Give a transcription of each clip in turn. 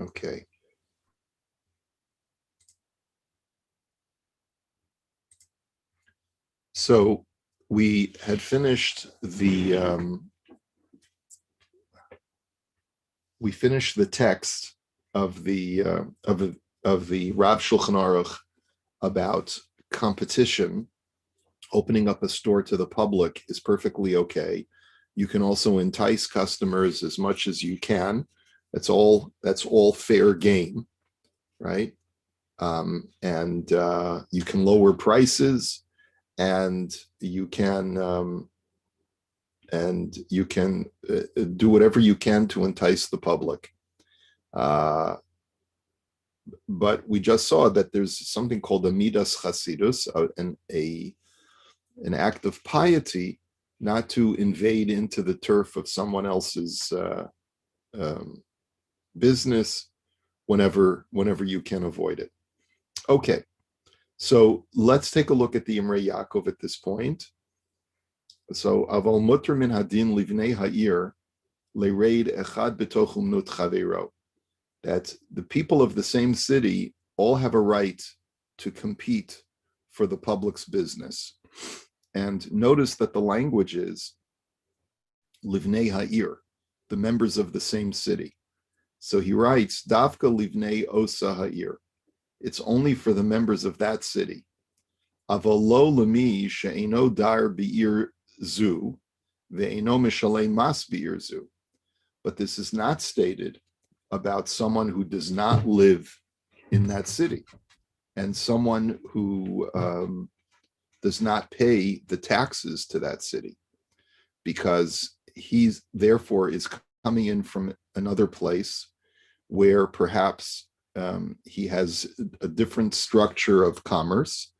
Okay. So we had finished the text of the Rav Shulchan Aruch about competition. Opening up a store to the public is perfectly okay. You can also entice customers as much as you can. That's all fair game, right? And you can lower prices, and you can do whatever you can to entice the public. But we just saw that there's something called a midas chasidus, an act of piety, not to invade into the turf of someone else's business whenever you can avoid it. Okay, so let's take a look at the Imrei Yaakov at this point. So aval mutter min hadin livnei ha'ir lereid echad betoch umnut chavero, that the people of the same city all have a right to compete for the public's business. And notice that the language is livnei ha'ir, the members of the same city. So he writes, Davka livnei osa ha'ir. It's only for the members of that city. Aval lo lemi she'eno dar bi'ir zu, ve'eno mishalei mas bi'ir zu. But this is not stated about someone who does not live in that city and someone who does not pay the taxes to that city, because he's therefore is coming in from another place where perhaps he has a different structure of commerce,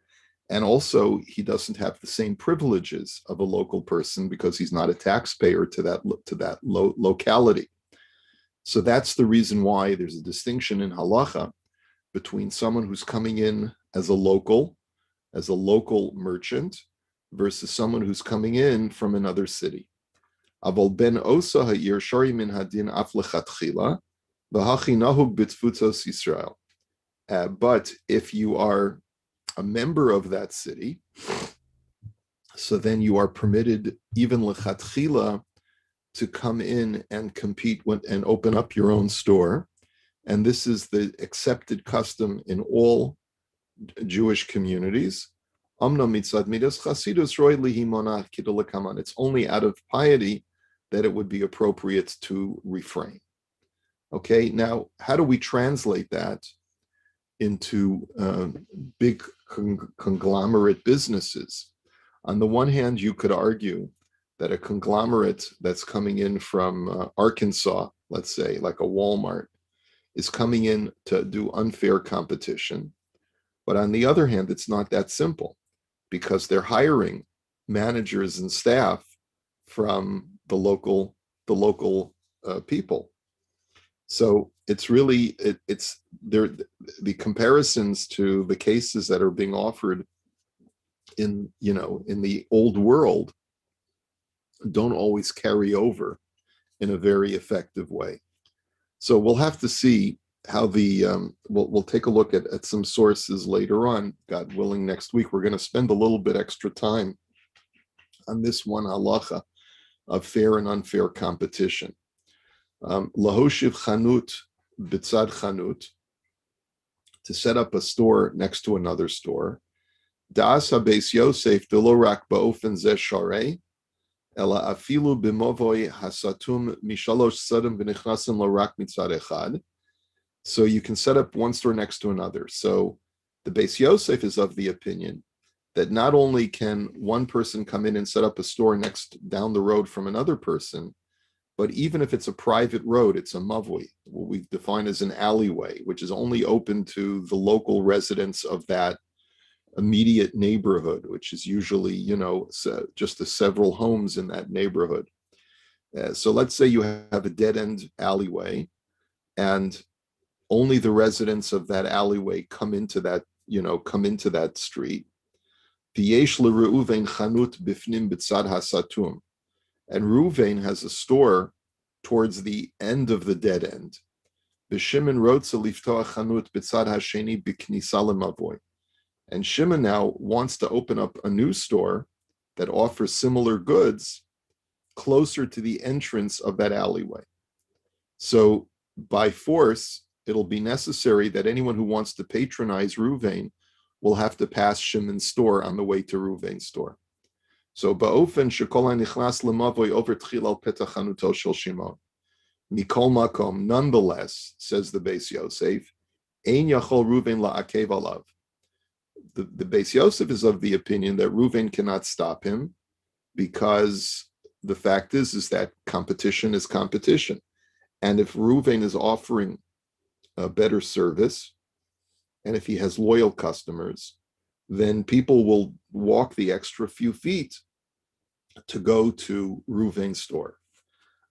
and also he doesn't have the same privileges of a local person because he's not a taxpayer to that locality. So that's the reason why there's a distinction in halacha between someone who's coming in as a local merchant versus someone who's coming in from another city. Aval ben osa ha'ir shari min hadin af lechatchila v'hachi nahug b'tfutzos Yisrael. But if you are a member of that city, so then you are permitted even lechatchila to come in and compete and open up your own store. And this is the accepted custom in all Jewish communities. It's only out of piety that it would be appropriate to refrain. Okay, now how do we translate that into big conglomerate businesses? On the one hand, you could argue that a conglomerate that's coming in from Arkansas, let's say, like a Walmart, is coming in to do unfair competition. But on the other hand, it's not that simple, because they're hiring managers and staff from the local people. So it's really it's there. The comparisons to the cases that are being offered in the old world don't always carry over in a very effective way. So we'll have to see how we'll take a look at some sources later on, God willing. Next week we're going to spend a little bit extra time on this one halacha of fair and unfair competition. Lahoshiv chanut bitzad chanut, to set up a store next to another store. Das habeis Yosef delo rak ba'ofen zeh sharei, ela afilu b'movoi hasatum mishalosh sadim v'nichnasim lo rak mitzad echad. So you can set up one store next to another. So the Beis Yosef is of the opinion that not only can one person come in and set up a store down the road from another person, but even if it's a private road, it's a mavui, what we define as an alleyway, which is only open to the local residents of that immediate neighborhood, which is usually, just several homes in that neighborhood. So let's say you have a dead-end alleyway, and only the residents of that alleyway come into that street. V'yesh leReuven chanut bifnim b'tzad hasatum, and Reuven has a store towards the end of the dead end. B'Shimon rotza liftoach chanut b'tzad hasheni b'knisa lemavoy. And Shimon now wants to open up a new store that offers similar goods closer to the entrance of that alleyway. So by force, it'll be necessary that anyone who wants to patronize Ruvain will have to pass Shimon's store on the way to Ruvain's store. So ba'ofen shekol hanichlas lemavoy over tchil al petach chanuto shel Shimon. Mikol makom, nonetheless, says the Beis Yosef, ein yachol Ruvain la'akev alav. The Beis Yosef is of the opinion that Ruvain cannot stop him because the fact is that competition is competition. And if Ruvain is offering a better service, and if he has loyal customers, then people will walk the extra few feet to go to Ruvain's store.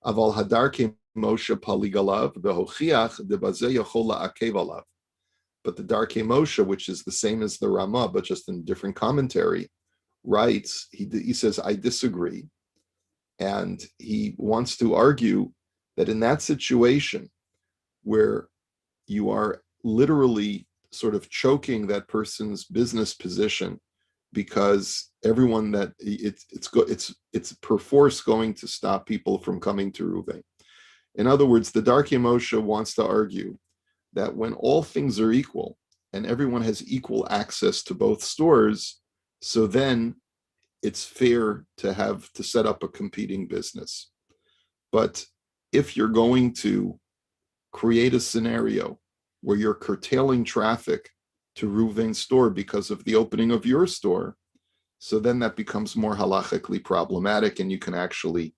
Aval hadarke Moshe paligalav behochiach debazeh yachol la'akev alav. But the Darkei Moshe, which is the same as the Ramah, but just in different commentary, writes, he says, I disagree. And he wants to argue that in that situation where you are literally sort of choking that person's business position because everyone that it's perforce going to stop people from coming to Ruvain. In other words, the Darkei Moshe wants to argue that when all things are equal and everyone has equal access to both stores, so then it's fair to set up a competing business. But if you're going to create a scenario where you're curtailing traffic to Ruvain's store because of the opening of your store, so then that becomes more halachically problematic, and you can actually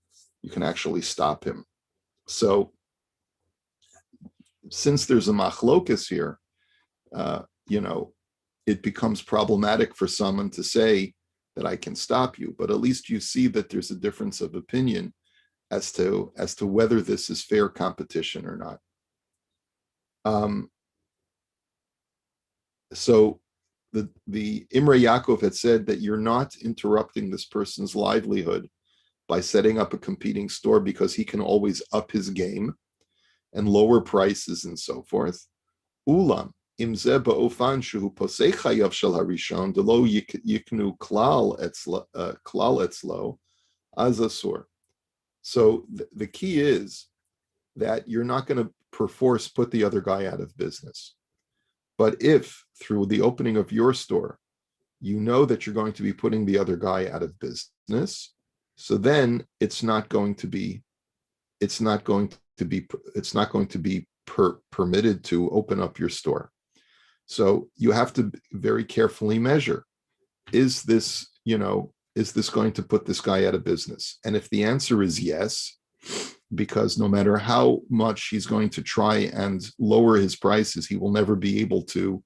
stop him. So since there's a machlokus here, it becomes problematic for someone to say that I can stop you, but at least you see that there's a difference of opinion as to whether this is fair competition or not. So the Imrei Yaakov had said that you're not interrupting this person's livelihood by setting up a competing store because he can always up his game and lower prices and so forth. Ulam imze ba'ofan shehu posei chayav shel harishon delo yiknu klal etzlo azasur. So the key is that you're not going to perforce put the other guy out of business. But if through the opening of your store, you know that you're going to be putting the other guy out of business, so then it's not going to be permitted to open up your store. So you have to very carefully measure, is this going to put this guy out of business? And if the answer is yes, because no matter how much he's going to try and lower his prices, he will never be able to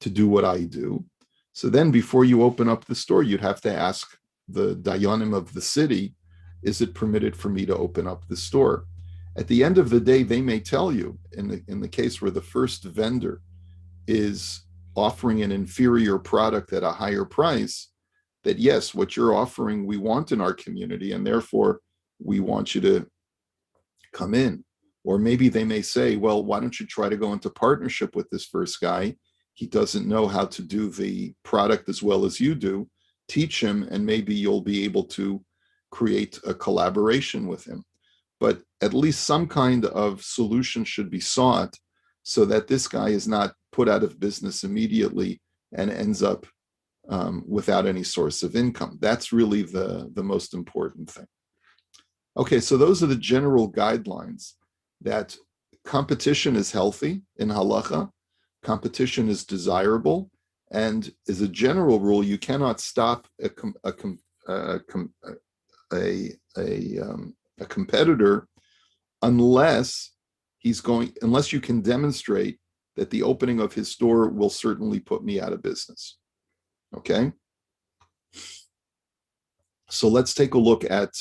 do what I do. So then before you open up the store, you'd have to ask the dayanim of the city, is it permitted for me to open up the store? At the end of the day, they may tell you, in the case where the first vendor is offering an inferior product at a higher price, that yes, what you're offering we want in our community, and therefore we want you to come in. Or maybe they may say, well, why don't you try to go into partnership with this first guy? He doesn't know how to do the product as well as you do. Teach him, and maybe you'll be able to create a collaboration with him. But at least some kind of solution should be sought so that this guy is not put out of business immediately and ends up without any source of income. That's really the most important thing. Okay, so those are the general guidelines, that competition is healthy in halacha, competition is desirable, and as a general rule, you cannot stop a competitor unless you can demonstrate that the opening of his store will certainly put me out of business. Okay? So let's take a look at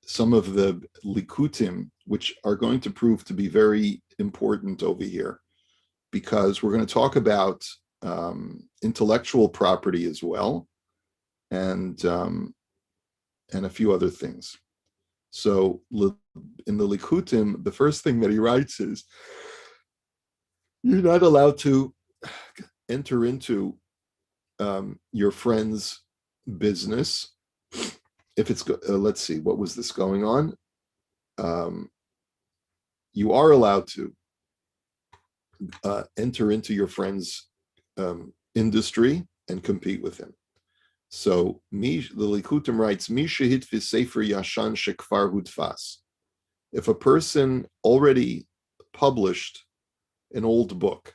some of the likutim, which are going to prove to be very important over here, because we're going to talk about intellectual property as well, and a few other things. So in the Likutim, the first thing that he writes is, you're not allowed to enter into your friend's business. If it's, let's see, what was this going on? You are allowed to enter into your friend's industry and compete with him. So the Likutim writes, Mi shehit fi sefer yashan shekfar hudfas. If a person already published an old book,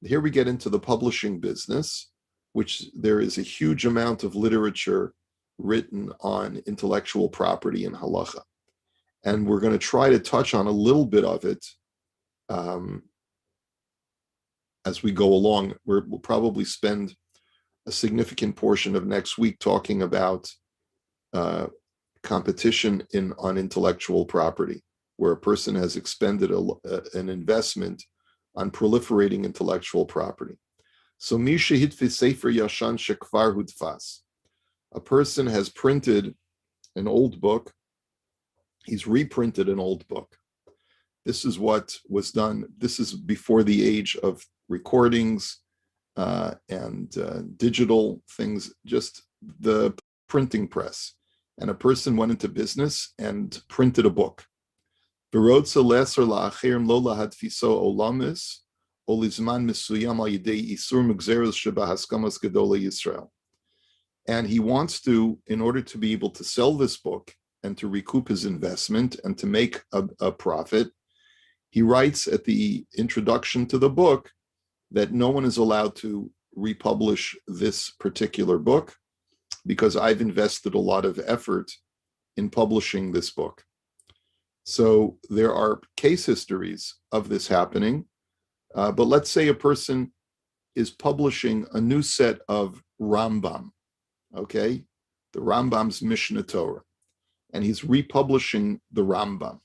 here we get into the publishing business, which there is a huge amount of literature written on intellectual property in halacha. And we're going to try to touch on a little bit of it as we go along. We'll probably spend a significant portion of next week talking about competition on intellectual property, where a person has expended an investment on proliferating intellectual property. So, mi shehit fi sefer yashan shekvar hudfas. A person has printed an old book. He's reprinted an old book. This is what was done. This is before the age of recordings and digital things, just the printing press. And a person went into business and printed a book. And he wants to, in order to be able to sell this book and to recoup his investment and to make a profit, he writes at the introduction to the book that no one is allowed to republish this particular book because I've invested a lot of effort in publishing this book. So there are case histories of this happening, but let's say a person is publishing a new set of Rambam, okay? The Rambam's Mishnah Torah, and he's republishing the Rambam.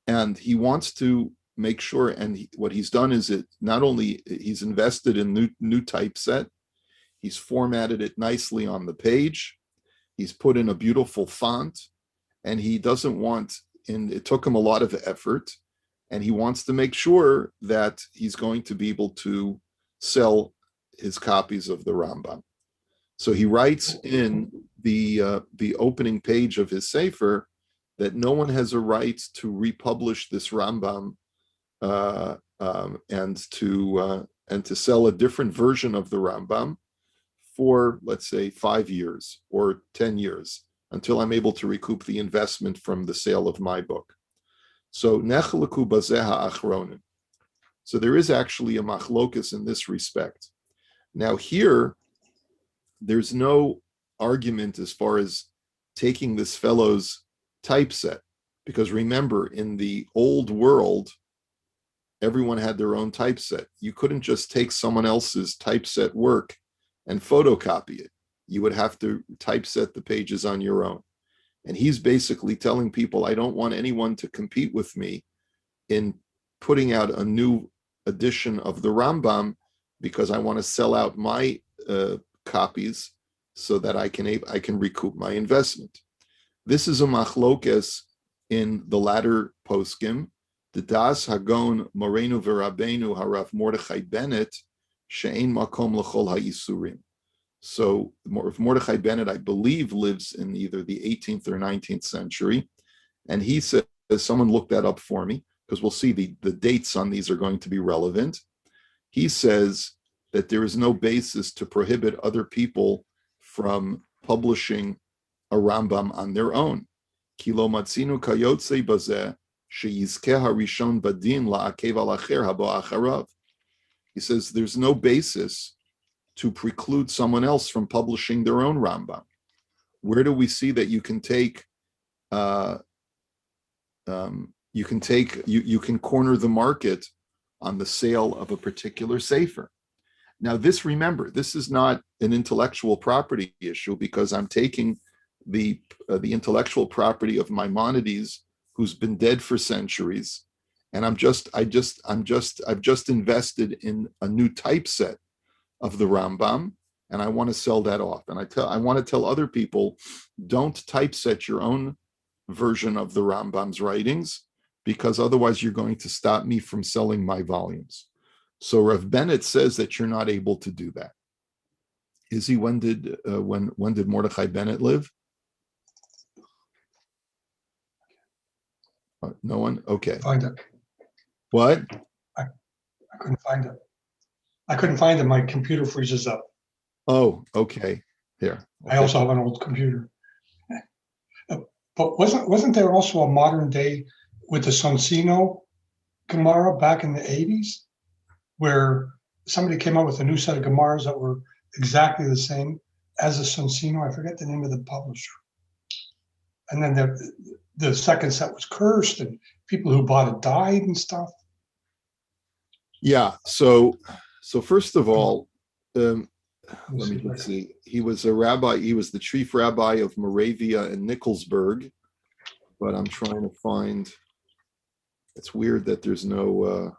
And he wants to make sure, and what he's done is it not only he's invested in new typeset, he's formatted it nicely on the page, he's put in a beautiful font, and he doesn't want, and it took him a lot of effort, and he wants to make sure that he's going to be able to sell his copies of the Rambam. So he writes in the opening page of his Sefer that no one has a right to republish this Rambam and to sell a different version of the Rambam for, let's say, 5 years or 10 years until I'm able to recoup the investment from the sale of my book. So nechleku bazeha achronim. So there is actually a machlokus in this respect. Now here, there's no argument as far as taking this fellow's typeset, because remember, in the old world, everyone had their own typeset. You couldn't just take someone else's typeset work and photocopy it. You would have to typeset the pages on your own. And he's basically telling people, I don't want anyone to compete with me in putting out a new edition of the Rambam because I want to sell out my copies so that I can recoup my investment. This is a machlokes in the latter poskim, the Das Hagon Morenu V'Rabbeinu Harav Mordechai Bennett She'ein Makom L'Chol HaYisurim. So if Mordechai Bennett, I believe, lives in either the 18th or 19th century, and he says, someone look that up for me, because we'll see the dates on these are going to be relevant. He says that there is no basis to prohibit other people from publishing a Rambam on their own. Kilo matzinu kayotze bazeh sheyizkeh harishon badin la'akev al acher habo acharav. He says there's no basis to preclude someone else from publishing their own Rambam. Where do we see that you can take you can corner the market on the sale of a particular sefer? Now, remember, this is not an intellectual property issue, because I'm taking the intellectual property of Maimonides, who's been dead for centuries, and I've just invested in a new typeset of the Rambam, and I want to sell that off. And I want to tell other people, don't typeset your own version of the Rambam's writings, because otherwise you're going to stop me from selling my volumes. So Rav Bennett says that you're not able to do that. Is he? When did Mordechai Bennett live? No one? Okay. Find it. What? I couldn't find it. I couldn't find it. My computer freezes up. Oh, okay. Here. Okay. I also have an old computer. But wasn't there also a modern day with the Sonsino Gemara back in the 80s, where somebody came up with a new set of Gemaras that were exactly the same as the Sonsino? I forget the name of the publisher. And then the second set was cursed, and people who bought it died and stuff. Yeah. So first of all, let's see. He was a rabbi. He was the chief rabbi of Moravia and Nikolsburg. But I'm trying to find. It's weird that there's no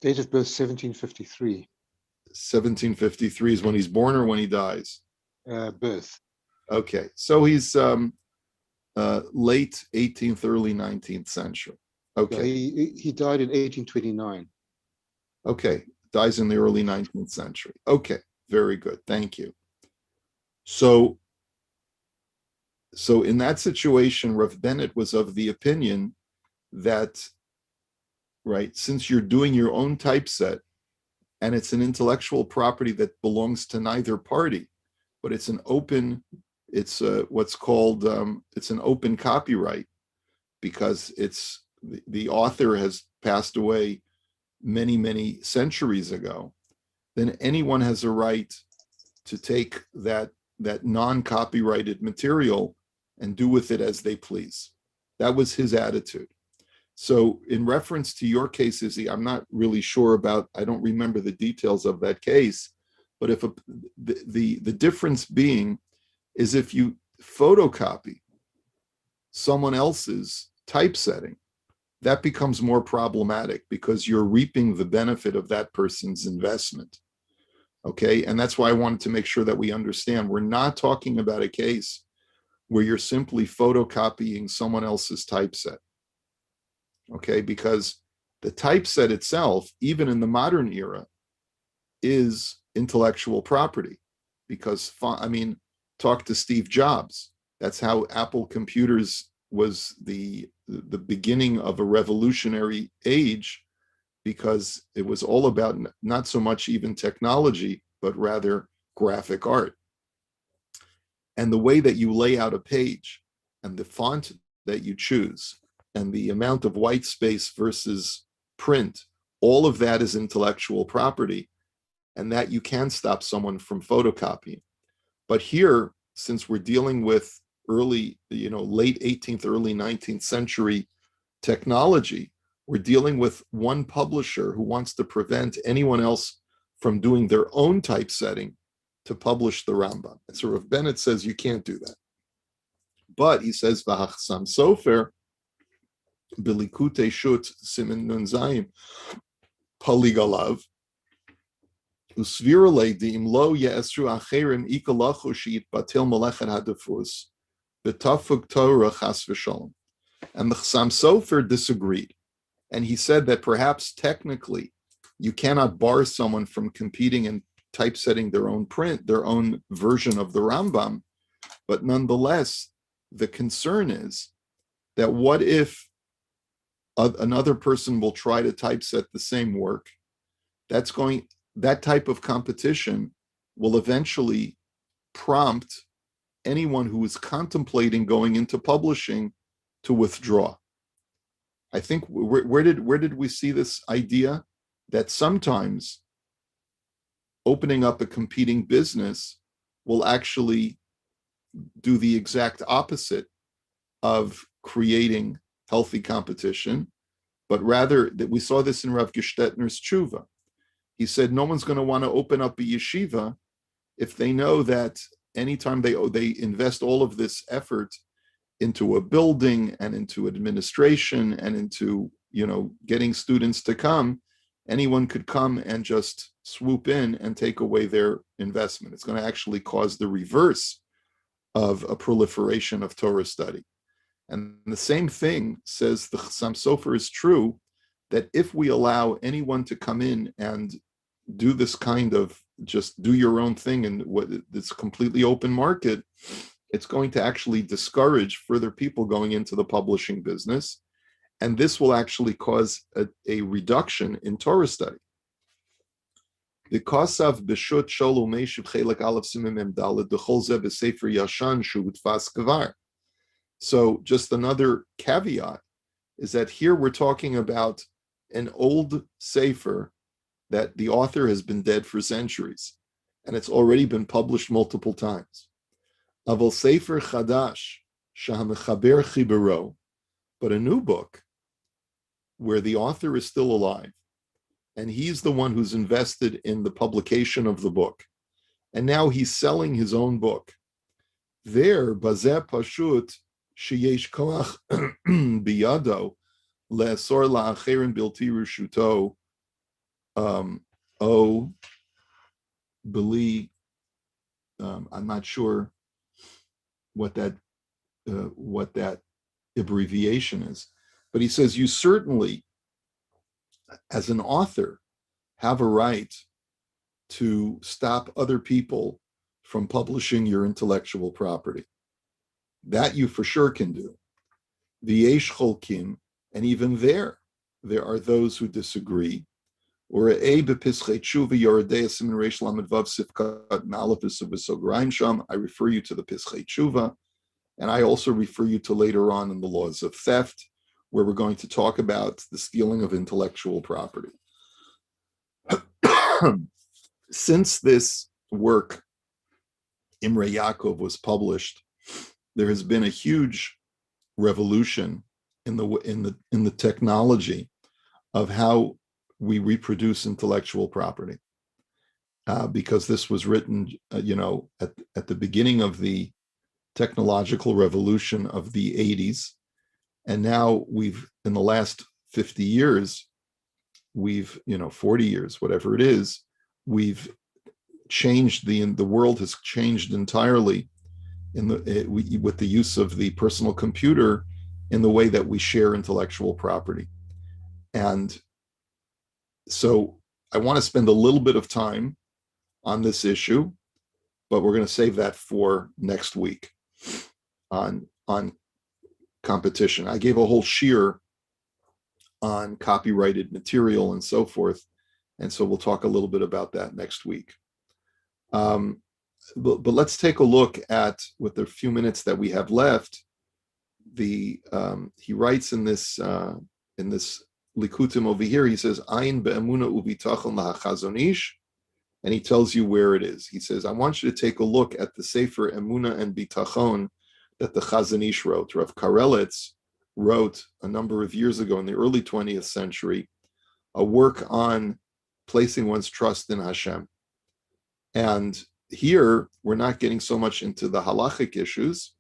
date of birth 1753. 1753 is when he's born or when he dies? Birth. Okay, so he's late 18th, early 19th century. Okay, yeah, he died in 1829. Okay, dies in the early 19th century. Okay, very good, thank you. So in that situation, Rav Bennett was of the opinion that, right, since you're doing your own typeset and it's an intellectual property that belongs to neither party, but it's an open, it's what's called, it's an open copyright, because it's the author has passed away many, many centuries ago, then anyone has a right to take that non-copyrighted material and do with it as they please. That was his attitude. So in reference to your case, Izzy, I'm not really sure about, I don't remember the details of that case, but if the difference being is if you photocopy someone else's typesetting, that becomes more problematic because you're reaping the benefit of that person's investment. Okay, and that's why I wanted to make sure that we understand we're not talking about a case where you're simply photocopying someone else's typeset. Okay, because the typeset itself, even in the modern era, is intellectual property. Because, I mean, talk to Steve Jobs. That's how Apple computers was the beginning of a revolutionary age, because it was all about not so much even technology, but rather graphic art. And the way that you lay out a page and the font that you choose and the amount of white space versus print, all of that is intellectual property, and that you can stop someone from photocopying. But here, since we're dealing with late 18th, early 19th century technology, we're dealing with one publisher who wants to prevent anyone else from doing their own typesetting to publish the Rambam. And so Rav Bennett says you can't do that. But he says, V'hachsam sofer, bilikute shut simin nun zayim, paligalav, usvira leidim lo ye'esru acherim ikalachu she'it batil melechet hadafus, v'tafuk Torah chas v'shalom. And the Chassam Sofer disagreed. And he said that perhaps technically you cannot bar someone from competing and typesetting their own print, their own version of the Rambam. But nonetheless, the concern is that what if another person will try to typeset the same work? That type of competition will eventually prompt anyone who is contemplating going into publishing to withdraw. I think where did we see this idea that sometimes opening up a competing business will actually do the exact opposite of creating healthy competition, but rather that we saw this in Rav Gestetner's tshuva. He said no one's going to want to open up a yeshiva if they know that anytime they invest all of this effort into a building and into administration and into getting students to come, anyone could come and just swoop in and take away their investment. It's going to actually cause the reverse of a proliferation of Torah study. And the same thing says the Chassam Sofer is true, that if we allow anyone to come in and do this kind of just do your own thing and what this completely open market, it's going to actually discourage further people going into the publishing business. And this will actually cause a reduction in Torah study. The Kosav Bishut Sholu Meishiv Chelek Aleph Simim Mem Dalet Dechol Zeh B'Sefer Yashan Shu Utfas Kavar. So just another caveat is that here we're talking about an old sefer that the author has been dead for centuries, and it's already been published multiple times. Aval sefer chadash shahamechaber chibero, but a new book where the author is still alive, and he's the one who's invested in the publication of the book, and now he's selling his own book. There, bazeh pashut sheyesh koach biyado le'asor la'acherin bilti rishuto beli. I'm not sure what that abbreviation is, but he says you certainly, as an author, have a right to stop other people from publishing your intellectual property. That you for sure can do. V'yesh cholkim, and even there are those who disagree. Or I refer you to the Pischei Tshuva, and I also refer you to later on in the laws of theft, where we're going to talk about the stealing of intellectual property. Since this work, Imrei Yaakov, was published, there has been a huge revolution in the technology of how we reproduce intellectual property, because this was written, at the beginning of the technological revolution of the 80s, and now in the last 50 years, 40 years, whatever it is, we've changed the world has changed entirely with the use of the personal computer in the way that we share intellectual property. And so I want to spend a little bit of time on this issue, but we're going to save that for next week on competition. I gave a whole shiur on copyrighted material and so forth, and so we'll talk a little bit about that next week. But let's take a look at, with the few minutes that we have left, he writes in this Likutim over here, he says, Ayin be'emuna uvitachon lahachazon ish, and he tells you where it is. He says, I want you to take a look at the Sefer Emuna and Bitachon that the Chazon Ish wrote. Rav Karelitz wrote a number of years ago in the early 20th century a work on placing one's trust in Hashem. And here, we're not getting so much into the halachic issues,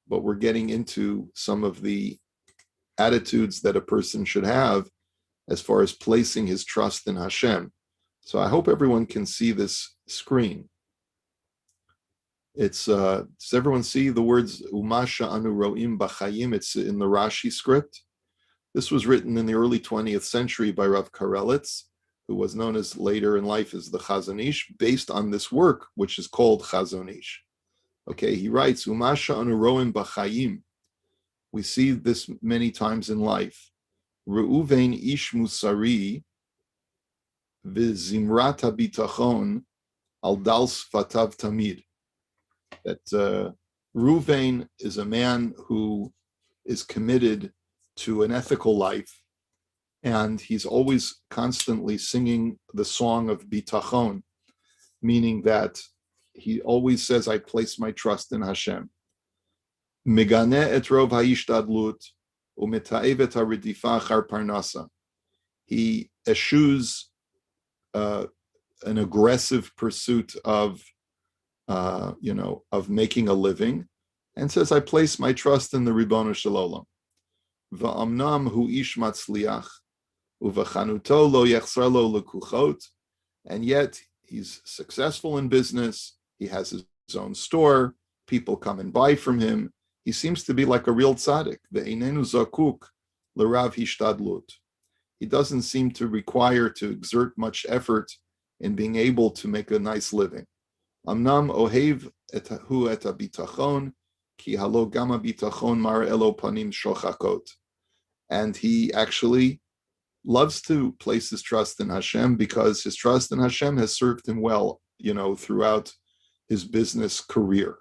but we're getting into some of the attitudes that a person should have as far as placing his trust in Hashem. So I hope everyone can see this screen. Does everyone see the words Umasha anu ro'im b'chayim? It's in the Rashi script. This was written in the early 20th century by Rav Karelitz, who was known as later in life as the Chazon Ish, based on this work, which is called Chazon Ish. Okay, he writes, Umasha anu ro'im b'chayim. We see this many times in life. Reuven ish musari v'zimrat habitachon al dal sfatav tamid. That Reuven is a man who is committed to an ethical life, and he's always constantly singing the song of bitachon, meaning that he always says, I place my trust in Hashem. Megane et rov ha'ishtadlut u'meta'ev et ha'redifa achar parnasa. He eschews an aggressive pursuit of making a living, and says, I place my trust in the Ribono Shel Olam. Va'amnam hu ish matzliach u'v'chanuto lo yachsar lo lekuchot. And yet he's successful in business. He has his own store. People come and buy from him. He seems to be like a real tzaddik. Ve'einenu zakuk l'rav hishtadlut. He doesn't seem to require to exert much effort in being able to make a nice living. Amnam ohev hu et habitachon ki halo gama bitachon mar elo panim shochakot. And he actually loves to place his trust in Hashem because his trust in Hashem has served him well, throughout his business career.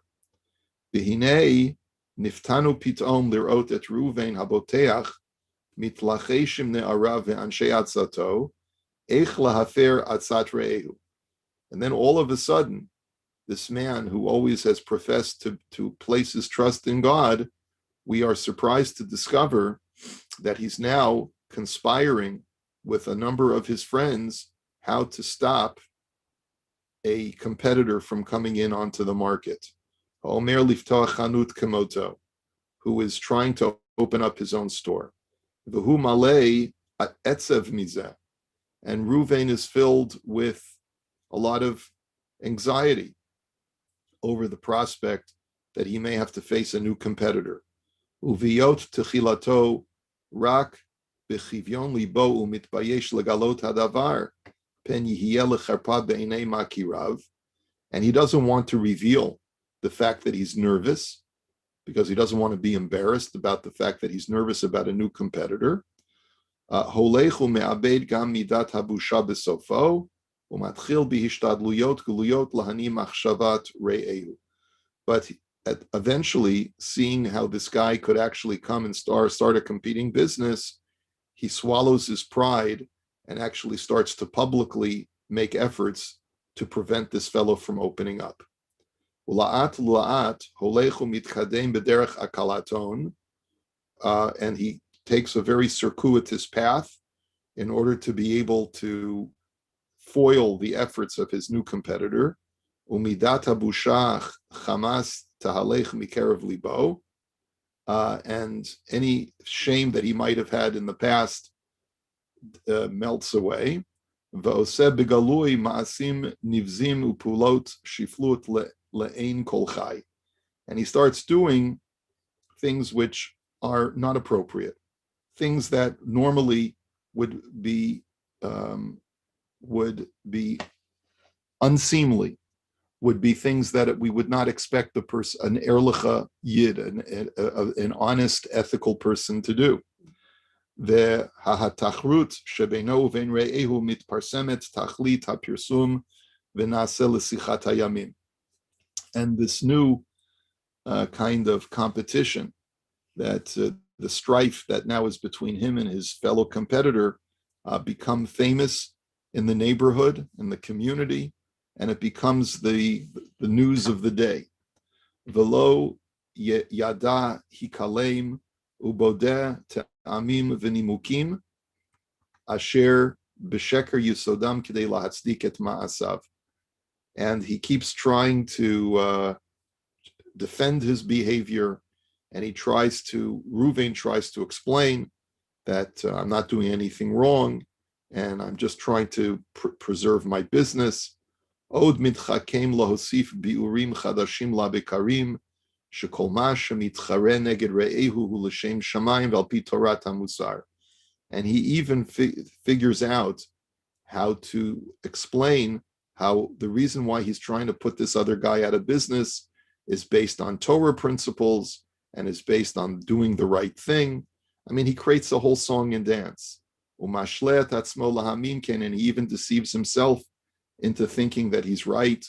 V'hinei niftanu pitom lirot et Ruvain haboteach mitlacheshim ne'arav ve'anshei atzato eich lahafer atzat re'ehu. And then all of a sudden, this man who always has professed to place his trust in God, we are surprised to discover that he's now conspiring with a number of his friends how to stop a competitor from coming in onto the market. Omer liftoach chanut kemoto, who is trying to open up his own store. V'hu malei etzev mizeh, and Ruvain is filled with a lot of anxiety over the prospect that he may have to face a new competitor. Uviyot techilato rak b'chivyon libo umitbayesh legalot hadavar pen yihiyeh lecharpa be'enei makirav, and he doesn't want to reveal the fact that he's nervous because he doesn't want to be embarrassed about the fact that he's nervous about a new competitor. Holechu me'abed gam midat habusha besofo umatchil bihishtadluyot guluyot lahani machshavat re'ehu. But eventually, seeing how this guy could actually come and start a competing business, he swallows his pride and actually starts to publicly make efforts to prevent this fellow from opening up. And he takes a very circuitous path in order to be able to foil the efforts of his new competitor. Umidat habusha chamas tahalech mikerev libo, and any shame that he might have had in the past melts away. V'oseh begalui ma'asim nivzim upulot shiflut le'ein kol chai, and he starts doing things which are not appropriate, things that normally would be unseemly, would be things that we would not expect an erlicha yid, an honest, ethical person to do. The hahatachrut shebeino uvein re'ehu mitparsemet tachlit hapirsum v'naseh l'sichat hayamim. And this new kind of competition, that the strife that now is between him and his fellow competitor, become famous in the neighborhood, in the community, and it becomes the news of the day. Velo yada hikalem ubodeh te'amim v'nimukim asher b'sheker yisodam k'dei lahatzdik et ma'asav. And he keeps trying to defend his behavior, and Ruvain tries to explain that I'm not doing anything wrong, and I'm just trying to preserve my business. Od mitchakem lahosif biurim chadashim labekarim shekol ma shemitchare neged re'ehu hu l'shem shamayim v'al pi Torat hamusar. And he even figures out how to explain how the reason why he's trying to put this other guy out of business is based on Torah principles and is based on doing the right thing. I mean, he creates a whole song and dance. And he even deceives himself into thinking that he's right.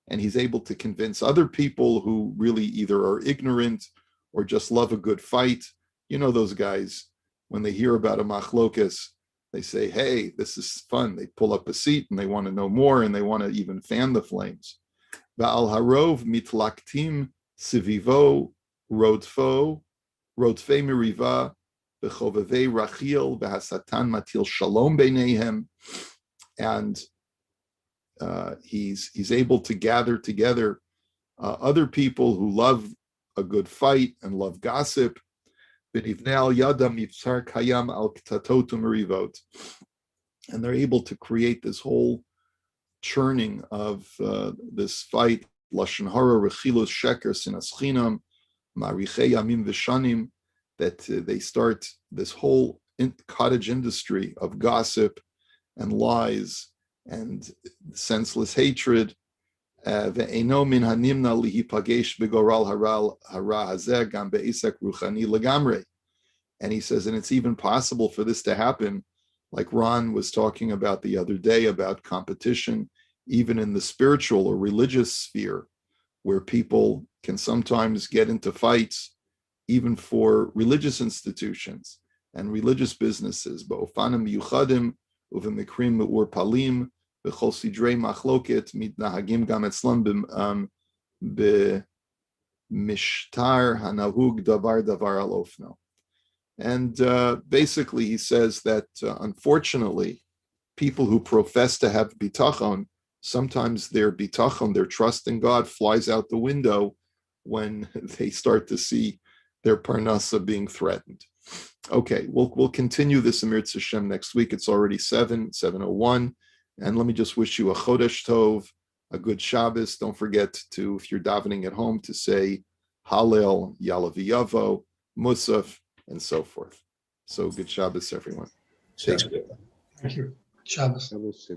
And he's able to convince other people who really either are ignorant or just love a good fight. You know those guys, when they hear about a machlokas, they say, hey, this is fun. They pull up a seat and they want to know more and they want to even fan the flames. Ba'al harov mitlaktim sivivo rodfei meriva v'chovevei rachil v'hasatan matil shalom beinehem. And he's able to gather together other people who love a good fight and love gossip. And And they're able to create this whole churning of this fight, Lashon Hara, Rechilus, Sheker, Sinas Chinam, Marichei Yamim Vishanim, that they start this whole cottage industry of gossip and lies and senseless hatred. Ve'eno min hanimna lihipagesh begoral hara hazeh gam be'isek ruchani legamrei. And he says, and it's even possible for this to happen, like Ron was talking about the other day, about competition, even in the spiritual or religious sphere, where people can sometimes get into fights, even for religious institutions and religious businesses. Ba'ofanim yuchadim uvemikrim me'ur palim v'chol sidrei machloket mitnahagim gam etzlam b'mishtar hanahug davar al ofno. And basically, he says that unfortunately, people who profess to have bitachon, sometimes their bitachon, their trust in God, flies out the window when they start to see their parnasa being threatened. Okay, we'll continue this Amir Hashem next week. It's already 7:01. And let me just wish you a Chodesh Tov, a good Shabbos. Don't forget to, if you're davening at home, to say Hallel, Yalav Yavo, Musaf, and so forth. So good Shabbos, everyone. Thank you. Shabbos.